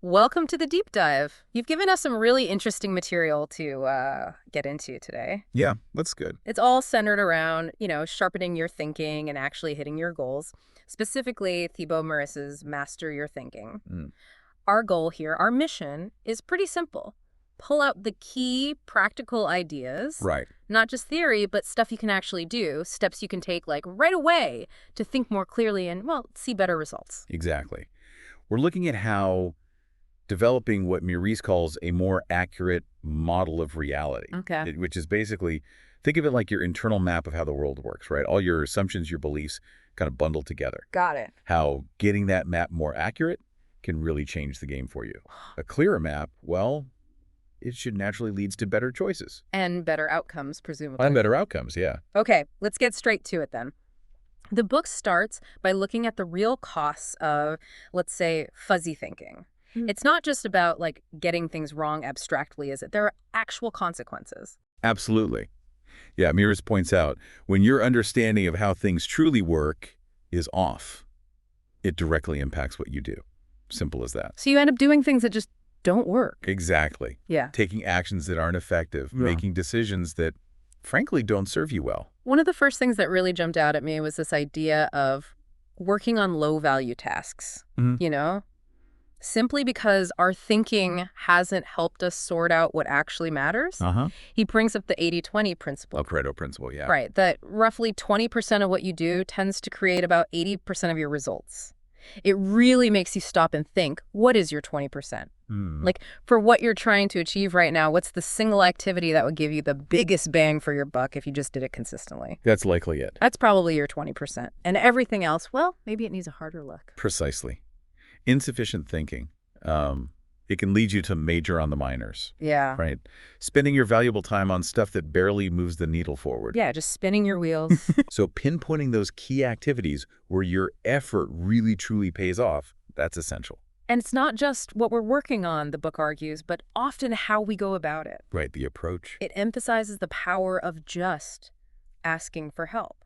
Welcome to the deep dive. You've given us some really interesting material to get into today. Yeah, that's good. It's all centered around, sharpening your thinking and actually hitting your goals. Specifically, Thibaut Meurisse's Master Your Thinking. Mm, Our goal here, our mission, is pretty simple. Pull out the key practical ideas, right, not just theory, but stuff you can actually do, steps you can take like right away to think more clearly and, well, see better results. exactly. We're looking at how developing what Meurisse calls a more accurate model of reality, Okay. which is basically, think of it like your internal map of how the world works, right? All your assumptions, your beliefs kind of bundled together. Got it. How getting that map more accurate can really change the game for you. A clearer map, well, it should naturally lead to better choices. And better outcomes, presumably. And better outcomes, yeah. Okay, let's get straight to it then. The book starts by looking at the real costs of, let's say, fuzzy thinking. It's not just about, like, getting things wrong abstractly, is it? There are actual consequences. Absolutely. Yeah, Meurisse points out, when your understanding of how things truly work is off, it directly impacts what you do. Simple as that. So you end up doing things that just don't work. Exactly. Yeah. Taking actions that aren't effective, making decisions that, frankly, don't serve you well. One of the first things that really jumped out at me was this idea of working on low-value tasks, you know? Simply because our thinking hasn't helped us sort out what actually matters. He brings up the 80-20 principle. A Pareto principle, yeah. Right, that roughly 20% of what you do tends to create about 80% of your results. It really makes you stop and think, what is your 20%? Like, for what you're trying to achieve right now, what's the single activity that would give you the biggest bang for your buck if you just did it consistently? That's likely it. That's probably your 20%. And everything else, well, maybe it needs a harder look. Precisely. Insufficient thinking. It can lead you to major on the minors. Yeah. Right? Spending your valuable time on stuff that barely moves the needle forward. Yeah, just spinning your wheels. So pinpointing those key activities where your effort really truly pays off, that's essential. And it's not just what we're working on, the book argues, but often how we go about it. Right, the approach. It emphasizes the power of just asking for help,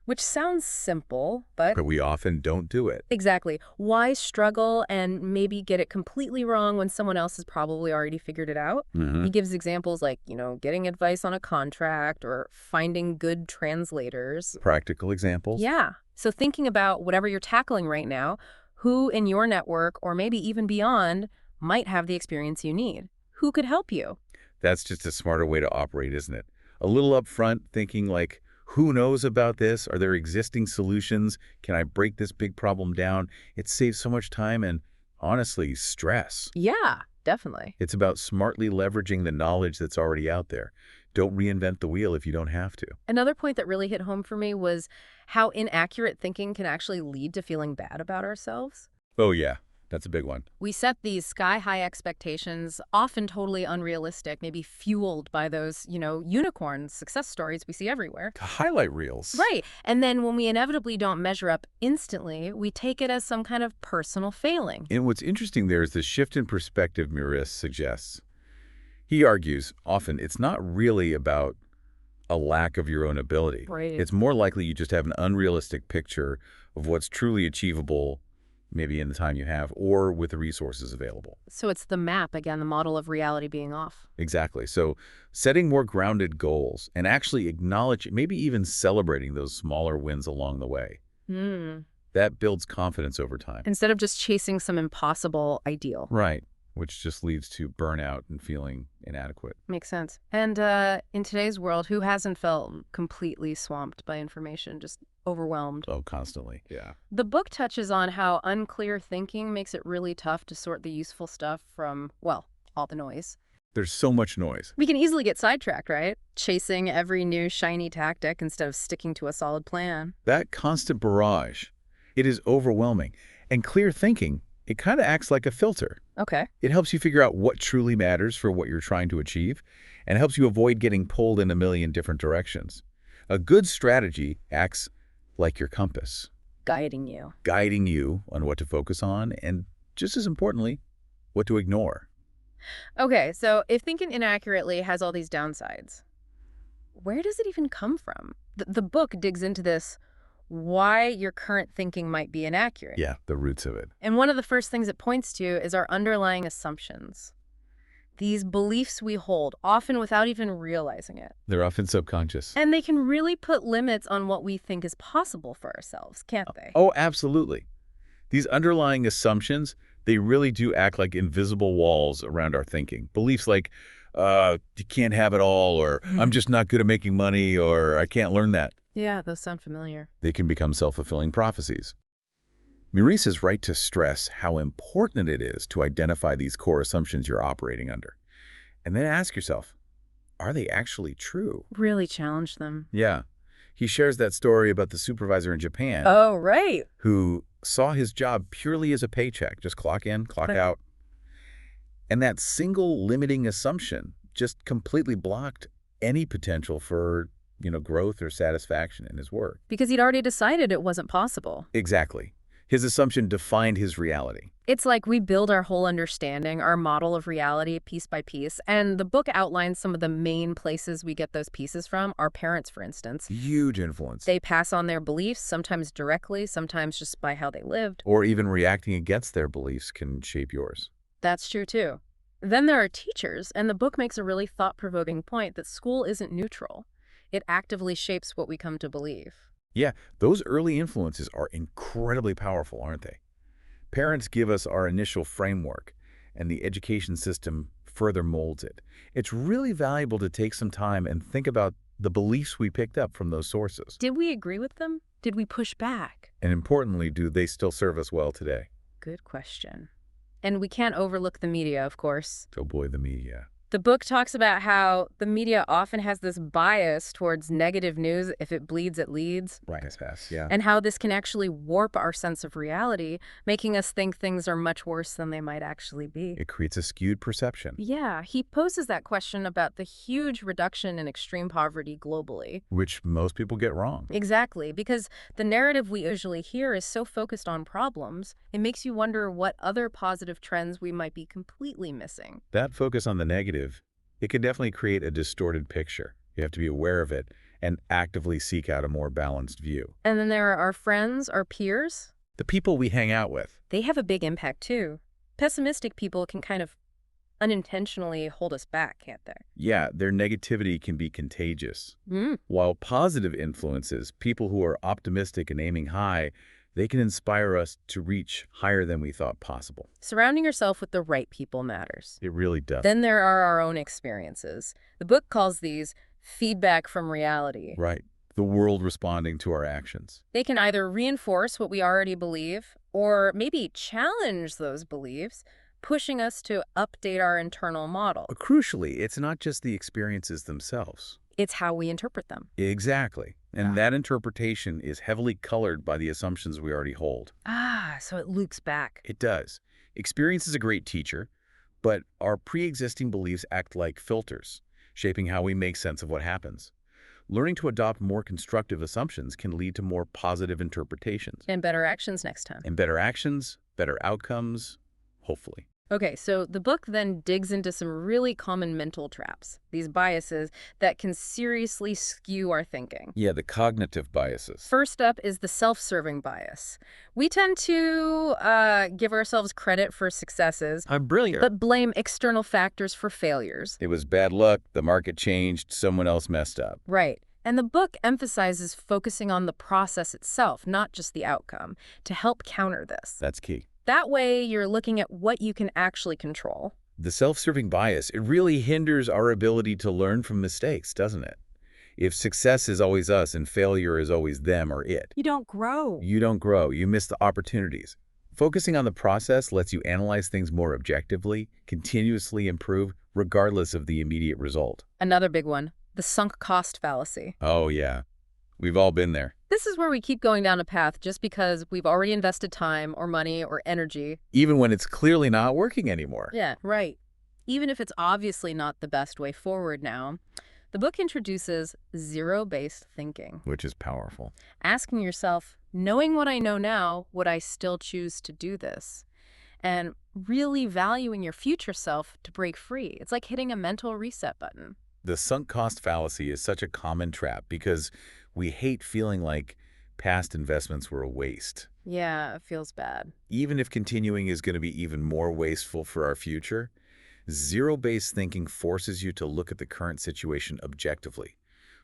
which sounds simple, but we often don't do it. exactly. Why struggle and maybe get it completely wrong when someone else has probably already figured it out? He gives examples like, getting advice on a contract or finding good translators. Practical examples. Yeah. So thinking about whatever you're tackling right now, who in your network or maybe even beyond might have the experience you need? Who could help you? That's just a smarter way to operate, isn't it? A little upfront, thinking like, who knows about this? Are there existing solutions? Can I break this big problem down? It saves so much time and, honestly, stress. Yeah, definitely. It's about smartly leveraging the knowledge that's already out there. Don't reinvent the wheel if you don't have to. Another point that really hit home for me was how inaccurate thinking can actually lead to feeling bad about ourselves. Oh, yeah. That's a big one. We set these sky-high expectations, often totally unrealistic, maybe fueled by those, unicorn success stories we see everywhere. Highlight reels. Right. And then when we inevitably don't measure up instantly, we take it as some kind of personal failing. And what's interesting there is the shift in perspective Meurisse suggests. He argues, often, it's not really about a lack of your own ability. Right. It's more likely you just have an unrealistic picture of what's truly achievable, maybe in the time you have, or with the resources available. So it's the map, again, the model of reality being off. Exactly. So setting more grounded goals and actually acknowledging, maybe even celebrating those smaller wins along the way. That builds confidence over time. Instead of just chasing some impossible ideal. Right. Which just leads to burnout and feeling inadequate. Makes sense. And in today's world, who hasn't felt completely swamped by information, just overwhelmed? Oh, constantly. Yeah. The book touches on how unclear thinking makes it really tough to sort the useful stuff from, well, all the noise. There's so much noise. We can easily get sidetracked, right? Chasing every new shiny tactic instead of sticking to a solid plan. That constant barrage, it is overwhelming. And clear thinking, it kind of acts like a filter. Okay. It helps you figure out what truly matters for what you're trying to achieve and helps you avoid getting pulled in a million different directions. A good strategy acts like your compass, Guiding you. guiding you on what to focus on and, just as importantly, what to ignore. Okay, so if thinking inaccurately has all these downsides, where does it even come from? The book digs into this why your current thinking might be inaccurate. Yeah, the roots of it. And one of the first things it points to is our underlying assumptions. These beliefs we hold, often without even realizing it. They're often subconscious. And they can really put limits on what we think is possible for ourselves, can't they? Oh, absolutely. These underlying assumptions, they really do act like invisible walls around our thinking. Beliefs like, you can't have it all, or I'm just not good at making money, or I can't learn that. Yeah, those sound familiar. They can become self-fulfilling prophecies. Meurisse is right to stress how important it is to identify these core assumptions you're operating under. And then ask yourself, are they actually true? Really challenge them. Yeah. He shares that story about the supervisor in Japan Oh, right. who saw his job purely as a paycheck, just clock in, clock out. And that single limiting assumption just completely blocked any potential for, growth or satisfaction in his work. Because he'd already decided it wasn't possible. Exactly. His assumption defined his reality. It's like we build our whole understanding, our model of reality piece by piece, and the book outlines some of the main places we get those pieces from. Our parents, for instance. Huge influence. They pass on their beliefs, sometimes directly, sometimes just by how they lived. Or even reacting against their beliefs can shape yours. That's true, too. Then there are teachers, and the book makes a really thought-provoking point that school isn't neutral. It actively shapes what we come to believe. Yeah, those early influences are incredibly powerful, aren't they? Parents give us our initial framework, and the education system further molds it. It's really valuable to take some time and think about the beliefs we picked up from those sources. Did we agree with them? Did we push back? And importantly, do they still serve us well today? Good question. And we can't overlook the media, of course. Oh boy, the media. The book talks about how the media often has this bias towards negative news. If it bleeds, it leads. Right, yeah. And how this can actually warp our sense of reality, making us think things are much worse than they might actually be. It creates a skewed perception. Yeah, he poses that question about the huge reduction in extreme poverty globally. Which most people get wrong. Exactly, because the narrative we usually hear is so focused on problems, it makes you wonder what other positive trends we might be completely missing. That focus on the negative, it can definitely create a distorted picture. You have to be aware of it and actively seek out a more balanced view. And then there are our friends, our peers. The people we hang out with. They have a big impact too. Pessimistic people can kind of unintentionally hold us back, can't they? Yeah, their negativity can be contagious. Mm. While positive influences, people who are optimistic and aiming high, they can inspire us to reach higher than we thought possible. Surrounding yourself with the right people matters. It really does. Then there are our own experiences. The book calls these feedback from reality. Right. The world responding to our actions. They can either reinforce what we already believe or maybe challenge those beliefs, pushing us to update our internal model. But crucially, it's not just the experiences themselves. It's how we interpret them. Exactly. And that interpretation is heavily colored by the assumptions we already hold. Ah, so it loops back. It does. Experience is a great teacher, but our pre-existing beliefs act like filters, shaping how we make sense of what happens. Learning to adopt more constructive assumptions can lead to more positive interpretations. And better actions next time. And better actions, better outcomes, hopefully. Okay, so the book then digs into some really common mental traps, these biases that can seriously skew our thinking. Yeah, the cognitive biases. First up is the self-serving bias. We tend to give ourselves credit for successes. I'm brilliant. But blame external factors for failures. It was bad luck, the market changed, someone else messed up. Right. And the book emphasizes focusing on the process itself, not just the outcome, to help counter this. That's key. That way, you're looking at what you can actually control. The self-serving bias, it really hinders our ability to learn from mistakes, doesn't it? If success is always us and failure is always them or it, You don't grow. you don't grow. You miss the opportunities. Focusing on the process lets you analyze things more objectively, continuously improve, regardless of the immediate result. Another big one, the sunk cost fallacy. Oh, yeah. We've all been there. This is where we keep going down a path just because we've already invested time or money or energy. Even when it's clearly not working anymore. Yeah, right. Even if it's obviously not the best way forward now, the book introduces zero-based thinking. Which is powerful. Asking yourself, knowing what I know now, would I still choose to do this? And really valuing your future self to break free. It's like hitting a mental reset button. The sunk cost fallacy is such a common trap because we hate feeling like past investments were a waste. Yeah, it feels bad. Even if continuing is going to be even more wasteful for our future, zero-based thinking forces you to look at the current situation objectively,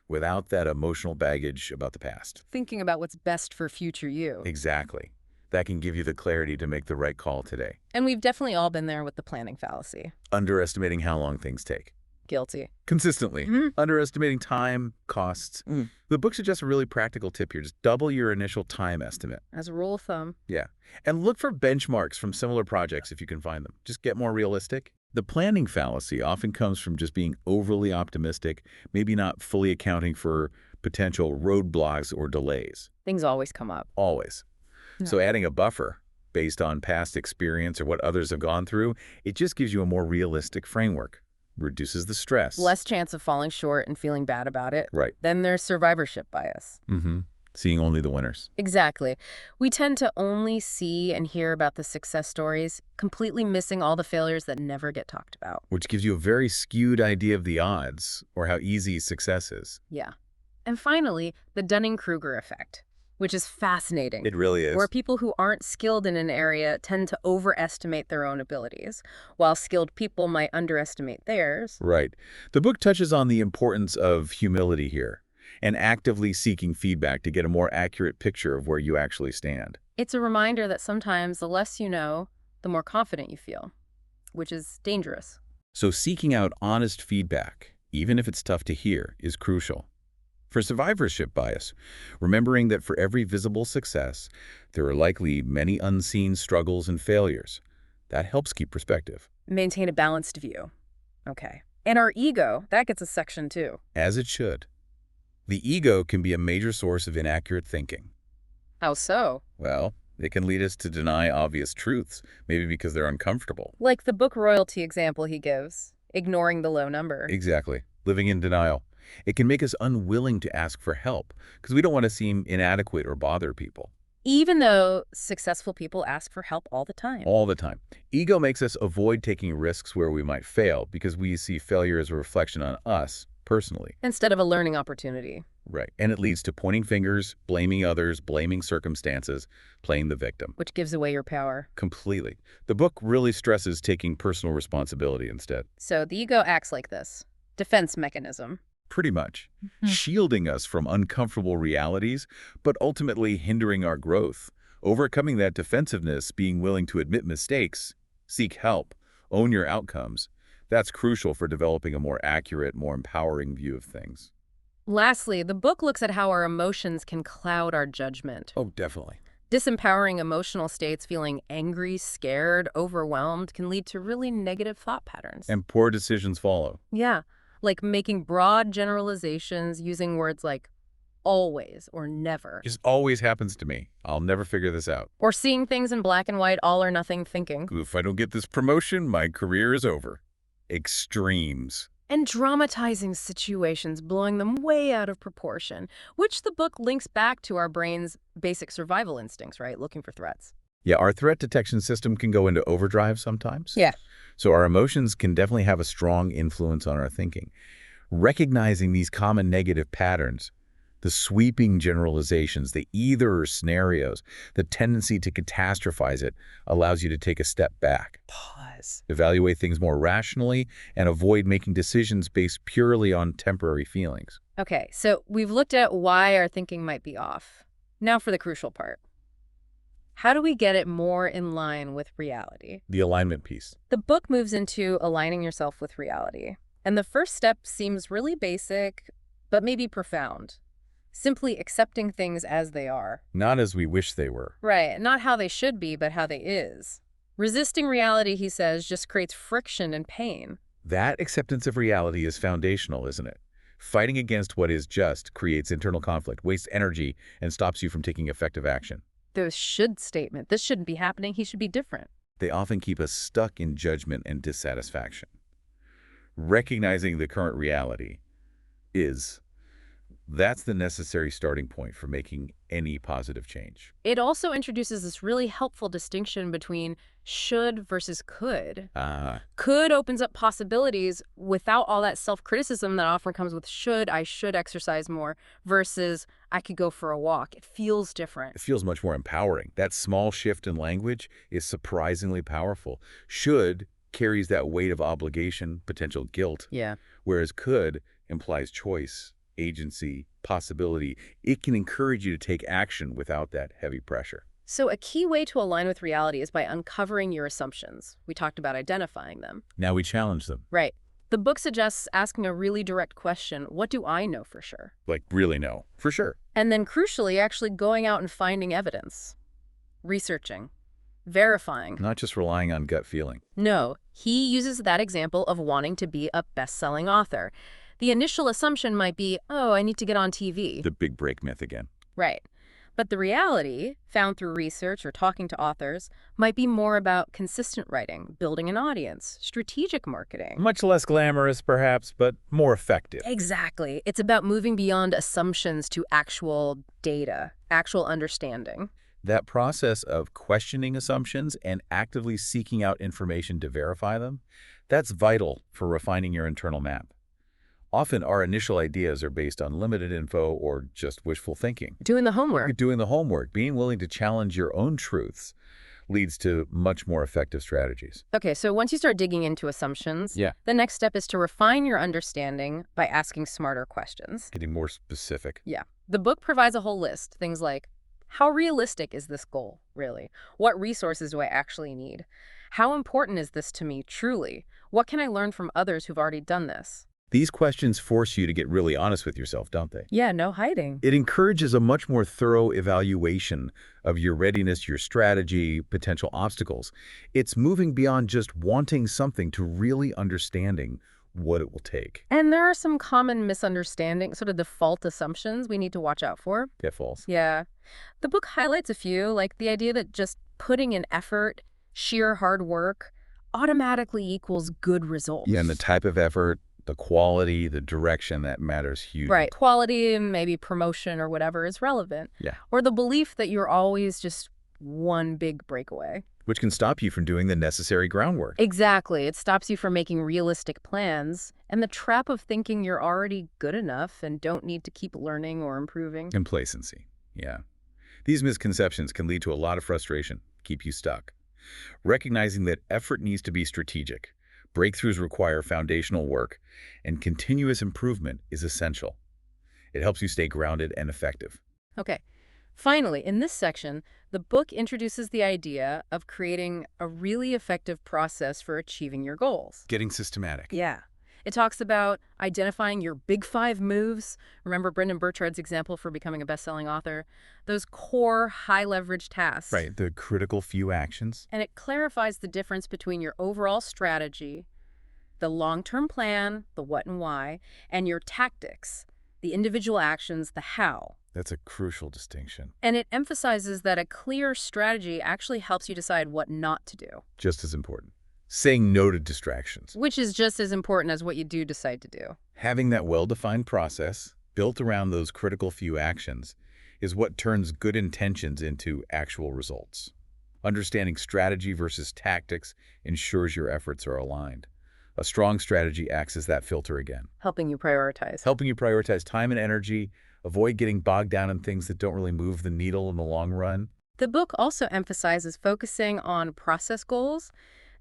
without that emotional baggage about the past. Thinking about what's best for future you. Exactly. That can give you the clarity to make the right call today. And we've definitely all been there with the planning fallacy. Underestimating how long things take. Guilty. Consistently. Underestimating time, costs. The book suggests a really practical tip here. Just double your initial time estimate. As a rule of thumb. Yeah. And look for benchmarks from similar projects if you can find them. Just get more realistic. The planning fallacy often comes from just being overly optimistic, maybe not fully accounting for potential roadblocks or delays. Things always come up. Always. Yeah. So adding a buffer based on past experience or what others have gone through, it just gives you a more realistic framework. Reduces the stress. Less chance of falling short and feeling bad about it. Right. Then there's survivorship bias. Seeing only the winners. Exactly. We tend to only see and hear about the success stories, completely missing all the failures that never get talked about. Which gives you a very skewed idea of the odds or how easy success is. Yeah. And finally, the Dunning-Kruger effect, which is fascinating. It really is. Where people who aren't skilled in an area tend to overestimate their own abilities, while skilled people might underestimate theirs. Right. The book touches on the importance of humility here and actively seeking feedback to get a more accurate picture of where you actually stand. It's a reminder that sometimes the less you know, the more confident you feel, which is dangerous. So seeking out honest feedback, even if it's tough to hear, is crucial. For survivorship bias, remembering that for every visible success, there are likely many unseen struggles and failures. That helps keep perspective. Maintain a balanced view. Okay. And our ego, that gets a section too. As it should. The ego can be a major source of inaccurate thinking. How so? Well, it can lead us to deny obvious truths, maybe because they're uncomfortable. Like the book royalty example he gives, ignoring the low number. Exactly. Living in denial. It can make us unwilling to ask for help because we don't want to seem inadequate or bother people. Even though successful people ask for help all the time. All the time. Ego makes us avoid taking risks where we might fail because we see failure as a reflection on us personally. Instead of a learning opportunity. Right. And it leads to pointing fingers, blaming others, blaming circumstances, playing the victim. Which gives away your power. Completely. The book really stresses taking personal responsibility instead. So the ego acts like this. Defense mechanism. Pretty much. Shielding us from uncomfortable realities, but ultimately hindering our growth. Overcoming that defensiveness, being willing to admit mistakes, seek help, own your outcomes, that's crucial for developing a more accurate, more empowering view of things. Lastly, the book looks at how our emotions can cloud our judgment. Oh, definitely. Disempowering emotional states, feeling angry, scared, overwhelmed, can lead to really negative thought patterns. And poor decisions follow. Yeah, like making broad generalizations using words like always or never. Just always happens to me. I'll never figure this out. Or seeing things in black and white, all or nothing thinking. If I don't get this promotion, my career is over. Extremes. And dramatizing situations, blowing them way out of proportion, which the book links back to our brain's basic survival instincts, right? Looking for threats. Yeah, our threat detection system can go into overdrive sometimes. Yeah. So our emotions can definitely have a strong influence on our thinking. Recognizing these common negative patterns, the sweeping generalizations, the either scenarios, the tendency to catastrophize it allows you to take a step back. Pause. Evaluate things more rationally and avoid making decisions based purely on temporary feelings. Okay, so we've looked at why our thinking might be off. Now for the crucial part. How do we get it more in line with reality? The alignment piece. The book moves into aligning yourself with reality. And the first step seems really basic, but maybe profound. Simply accepting things as they are. Not as we wish they were. Right, not how they should be, but how they is. Resisting reality, he says, just creates friction and pain. That acceptance of reality is foundational, isn't it? Fighting against what is just creates internal conflict, wastes energy, and stops you from taking effective action. The should statement, this shouldn't be happening, he should be different. They often keep us stuck in judgment and dissatisfaction. Recognizing the current reality is That's the necessary starting point for making any positive change. It also introduces this really helpful distinction between should versus could. Ah, Could opens up possibilities without all that self-criticism that often comes with I should exercise more, versus I could go for a walk. It feels different. it feels much more empowering. That small shift in language is surprisingly powerful. Should carries that weight of obligation, potential guilt, Yeah. whereas could implies choice, agency, possibility. It can encourage you to take action without that heavy pressure. So a key way to align with reality is by uncovering your assumptions. We talked about identifying them. Now we challenge them. Right. The book suggests asking a really direct question, what do I know for sure? Like, really no. For sure. And then crucially, actually going out and finding evidence, researching, verifying. Not just relying on gut feeling. No, he uses that example of wanting to be a best-selling author. The initial assumption might be, oh, I need to get on TV. The big break myth again. Right. But the reality, found through research or talking to authors, might be more about consistent writing, building an audience, strategic marketing. Much less glamorous, perhaps, but more effective. Exactly. It's about moving beyond assumptions to actual data, actual understanding. That process of questioning assumptions and actively seeking out information to verify them, that's vital for refining your internal map. Often our initial ideas are based on limited info or just wishful thinking. Doing the homework. Doing the homework, being willing to challenge your own truths, leads to much more effective strategies. Okay, so once you start digging into assumptions, the next step is to refine your understanding by asking smarter questions. Getting more specific. Yeah. The book provides a whole list. Things like, how realistic is this goal, really? What resources do I actually need? How important is this to me, truly? What can I learn from others who've already done this? These questions force you to get really honest with yourself, don't they? Yeah, no hiding. It encourages a much more thorough evaluation of your readiness, your strategy, potential obstacles. It's moving beyond just wanting something to really understanding what it will take. And there are some common misunderstandings, sort of default assumptions we need to watch out for. Pitfalls. Yeah. The book highlights a few, like the idea that just putting in effort, sheer hard work, automatically equals good results. Yeah, and the type of effort, the quality, the direction, that matters hugely. Right. Quality and maybe promotion or whatever is relevant. Yeah. Or the belief that you're always just one big breakaway. Which can stop you from doing the necessary groundwork. Exactly. It stops you from making realistic plans and the trap of thinking you're already good enough and don't need to keep learning or improving. Complacency. Yeah. These misconceptions can lead to a lot of frustration, keep you stuck. Recognizing that effort needs to be strategic, breakthroughs require foundational work, and continuous improvement is essential. It helps you stay grounded and effective. Okay. Finally, in this section, the book introduces the idea of creating a really effective process for achieving your goals. Getting systematic. Yeah. It talks about identifying your big 5 moves. Remember Brendan Burchard's example for becoming a best-selling author? Those core high-leverage tasks. Right, the critical few actions. And it clarifies the difference between your overall strategy, the long-term plan, the what and why, and your tactics, the individual actions, the how. That's a crucial distinction. And it emphasizes that a clear strategy actually helps you decide what not to do. Just as important. Saying no to distractions. Which is just as important as what you do decide to do. Having that well-defined process, built around those critical few actions, is what turns good intentions into actual results. Understanding strategy versus tactics ensures your efforts are aligned. A strong strategy acts as that filter again. Helping you prioritize. Helping you prioritize time and energy, avoid getting bogged down in things that don't really move the needle in the long run. The book also emphasizes focusing on process goals,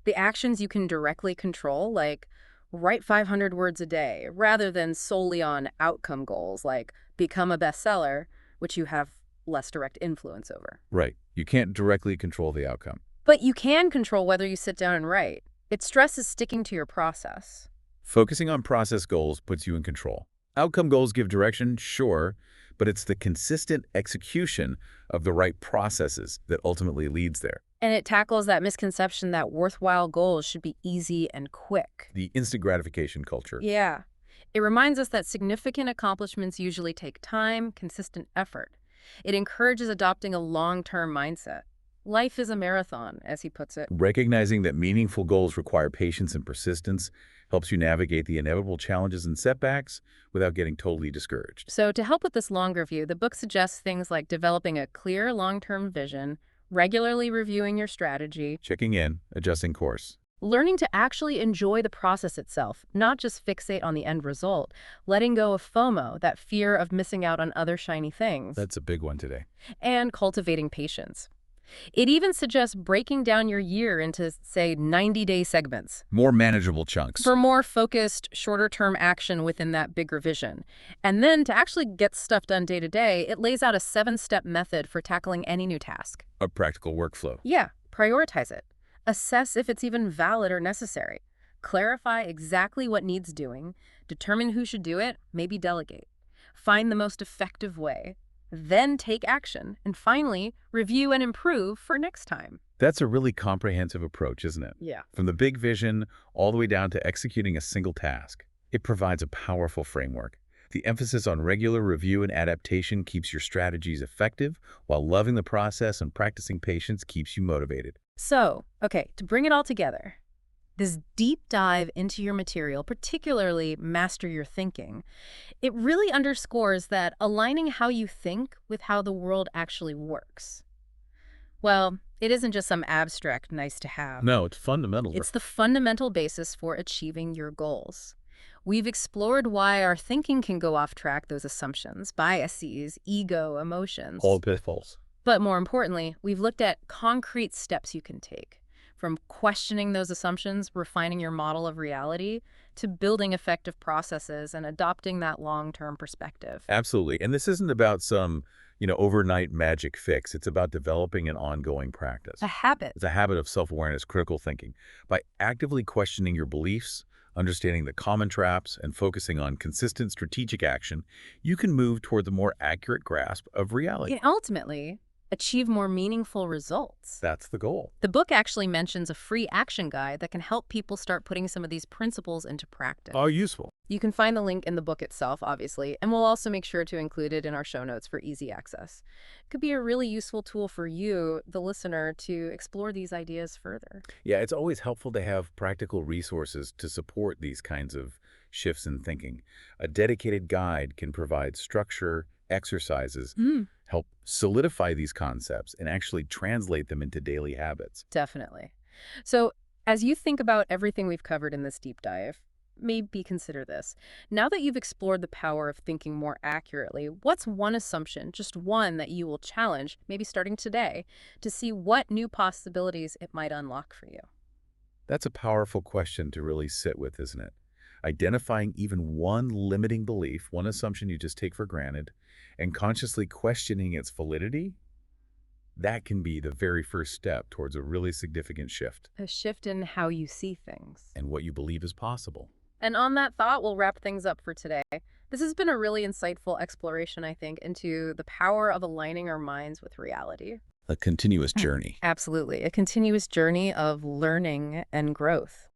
the actions you can directly control, like write 500 words a day, rather than solely on outcome goals, like become a bestseller, which you have less direct influence over. Right. You can't directly control the outcome. But you can control whether you sit down and write. It stresses sticking to your process. Focusing on process goals puts you in control. Outcome goals give direction, sure, but it's the consistent execution of the right processes that ultimately leads there. And it tackles that misconception that worthwhile goals should be easy and quick. The instant gratification culture. Yeah. It reminds us that significant accomplishments usually take time, consistent effort. It encourages adopting a long-term mindset. Life is a marathon, as he puts it. Recognizing that meaningful goals require patience and persistence helps you navigate the inevitable challenges and setbacks without getting totally discouraged. So to help with this longer view, the book suggests things like developing a clear long-term vision, regularly reviewing your strategy, Checking in, adjusting course. learning to actually enjoy the process itself, not just fixate on the end result, letting go of FOMO, that fear of missing out on other shiny things, That's a big one today. and cultivating patience. It even suggests breaking down your year into, say, 90-day segments More manageable chunks. for more focused, shorter-term action within that bigger vision. And then to actually get stuff done day to day, it lays out a 7-step method for tackling any new task. A practical workflow. Yeah, prioritize it. Assess if it's even valid or necessary. Clarify exactly what needs doing. Determine who should do it, maybe delegate. Find the most effective way. Then take action. And finally, review and improve for next time. That's a really comprehensive approach, isn't it? Yeah. From the big vision all the way down to executing a single task. It provides a powerful framework. The emphasis on regular review and adaptation keeps your strategies effective, while loving the process and practicing patience keeps you motivated. So, okay, to bring it all together, this deep dive into your material, particularly Master Your Thinking, it really underscores that aligning how you think with how the world actually works. Well, it isn't just some abstract nice to have. No, it's fundamental. It's the fundamental basis for achieving your goals. We've explored why our thinking can go off track, those assumptions, biases, ego, emotions. All pitfalls. But more importantly, we've looked at concrete steps you can take, from questioning those assumptions, refining your model of reality, to building effective processes and adopting that long-term perspective. Absolutely. And this isn't about some, overnight magic fix. It's about developing an ongoing practice. A habit. It's a habit of self-awareness, critical thinking. By actively questioning your beliefs, understanding the common traps, and focusing on consistent strategic action, you can move toward the more accurate grasp of reality. And ultimately, achieve more meaningful results. That's the goal. The book actually mentions a free action guide that can help people start putting some of these principles into practice. Oh, useful. You can find the link in the book itself, obviously, and we'll also make sure to include it in our show notes for easy access. It could be a really useful tool for you, the listener, to explore these ideas further. Yeah, it's always helpful to have practical resources to support these kinds of shifts in thinking. A dedicated guide can provide structure, exercises, help solidify these concepts, and actually translate them into daily habits. Definitely. So, as you think about everything we've covered in this deep dive, maybe consider this. Now that you've explored the power of thinking more accurately, what's one assumption, just one, that you will challenge, maybe starting today, to see what new possibilities it might unlock for you? That's a powerful question to really sit with, isn't it? Identifying even one limiting belief, one assumption you just take for granted, and consciously questioning its validity, that can be the very first step towards a really significant shift A shift in how you see things. and what you believe is possible. And on that thought, we'll wrap things up for today. This has been a really insightful exploration, I think, into the power of aligning our minds with reality. A continuous journey. Absolutely. A continuous journey of learning and growth.